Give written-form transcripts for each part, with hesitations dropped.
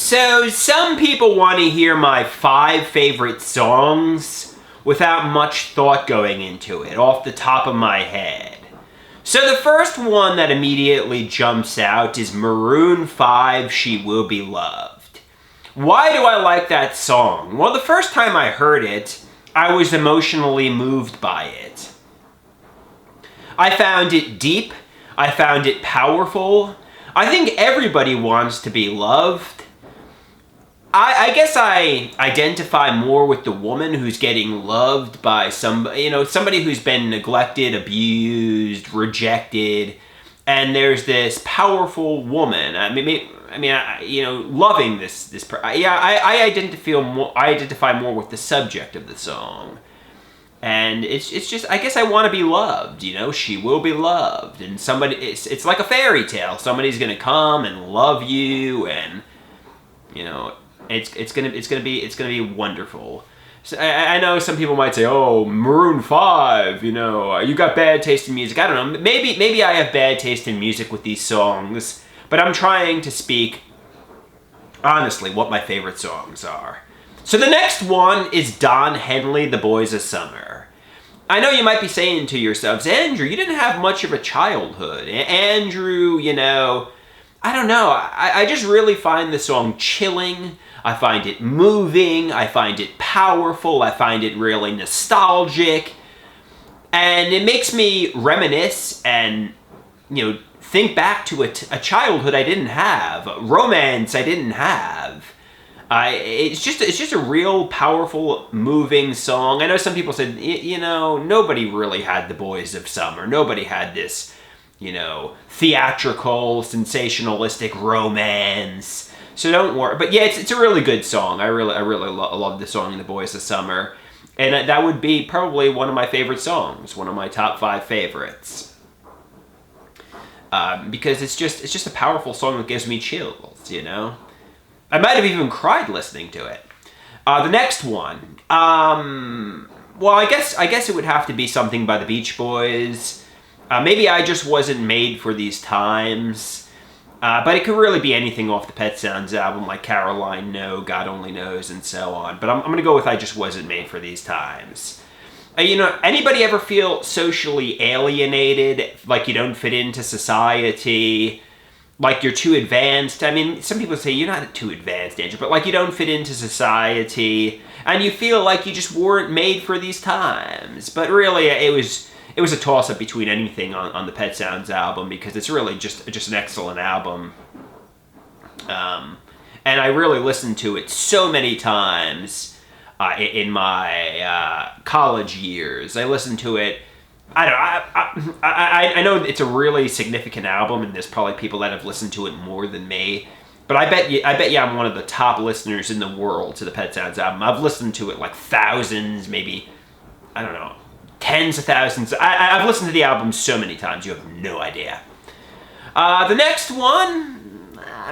So, some people want to hear my 5 favorite songs without much thought going into it, off the top of my head. So the first one that immediately jumps out is Maroon 5, She Will Be Loved. Why do I like that song? Well, the first time I heard it, I was emotionally moved by it. I found it deep. I found it powerful. I think everybody wants to be loved. I guess I identify more with the woman who's getting loved by somebody who's been neglected, abused, rejected, and there's this powerful woman. Loving this. I identify more with the subject of the song, and it's just I guess I want to be loved. She will be loved, and it's like a fairy tale. Somebody's gonna come and love you, and It's gonna be wonderful. So I know some people might say, "Oh, Maroon 5, you got bad taste in music." I don't know. Maybe I have bad taste in music with these songs, but I'm trying to speak honestly what my favorite songs are. So the next one is Don Henley, "The Boys of Summer." I know you might be saying to yourselves, "Andrew, you didn't have much of a childhood." Andrew, I don't know. I just really find the song chilling. I find it moving. I find it powerful. I find it really nostalgic. And it makes me reminisce and, think back to a childhood I didn't have, romance I didn't have. It's just a real powerful, moving song. I know some people said, nobody really had The Boys of Summer. Nobody had this, theatrical, sensationalistic romance. So don't worry. But yeah, it's a really good song. I really love the song "The Boys of Summer," and that would be probably one of my favorite songs, one of my top 5 favorites, because it's just a powerful song that gives me chills. I might have even cried listening to it. The next one, well, I guess it would have to be something by the Beach Boys. Maybe I just wasn't made for these times. But it could really be anything off the Pet Sounds album, like Caroline No, God Only Knows, and so on. But I'm going to go with I Just Wasn't Made for These Times. Anybody ever feel socially alienated, like you don't fit into society, like you're too advanced? I mean, some people say you're not too advanced, Andrew, but like you don't fit into society, and you feel like you just weren't made for these times. But really, it was a toss-up between anything on the Pet Sounds album, because it's really just an excellent album. And I really listened to it so many times in my college years. I listened to it. I know it's a really significant album, and there's probably people that have listened to it more than me. But I bet you I'm one of the top listeners in the world to the Pet Sounds album. I've listened to it like thousands, maybe, I don't know, tens of thousands. I've listened to the album so many times, you have no idea. The next one,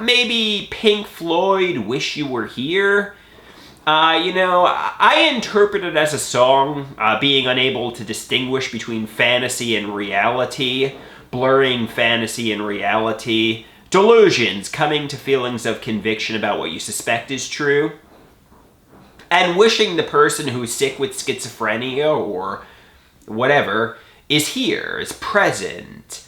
maybe Pink Floyd, "Wish You Were Here." I interpret it as a song being unable to distinguish between fantasy and reality, blurring fantasy and reality, delusions, coming to feelings of conviction about what you suspect is true, and wishing the person who's sick with schizophrenia or whatever is here, is present.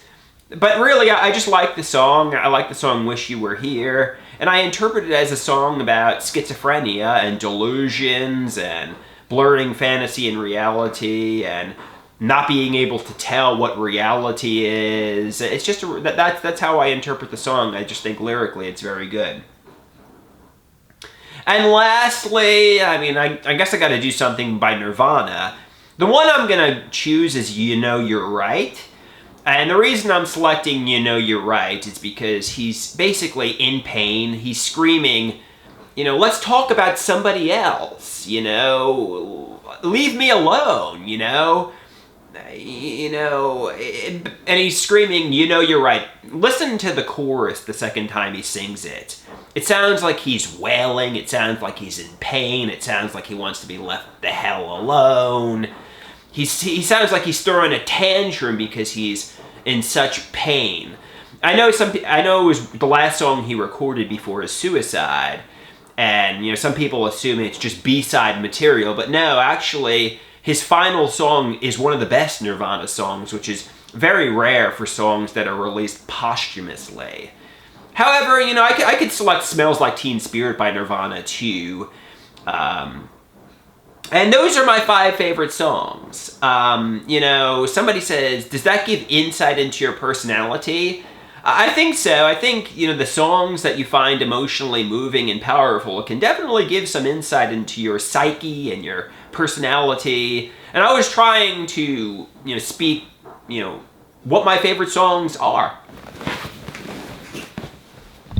But really, I just like the song. I like the song "Wish You Were Here," and I interpret it as a song about schizophrenia and delusions and blurring fantasy and reality and not being able to tell what reality is. It's just that's how I interpret the song. I just think lyrically it's very good. And lastly, I guess I got to do something by Nirvana. The one I'm going to choose is You're Right. And the reason I'm selecting You're Right is because he's basically in pain. He's screaming, let's talk about somebody else, leave me alone, and he's screaming, you're right. Listen to the chorus the second time he sings it. It sounds like he's wailing. It sounds like he's in pain. It sounds like he wants to be left the hell alone. He sounds like he's throwing a tantrum because he's in such pain. I know it was the last song he recorded before his suicide, And, you know, some people assume it's just B-side material, but no, actually, his final song is one of the best Nirvana songs, which is very rare for songs that are released posthumously. However, you know, I could select Smells Like Teen Spirit by Nirvana, too. And those are my 5 favorite songs. You know, somebody says, does that give insight into your personality? I think so. I think, you know, the songs that you find emotionally moving and powerful can definitely give some insight into your psyche and your personality. And I was trying to, you know, speak, you know, what my favorite songs are.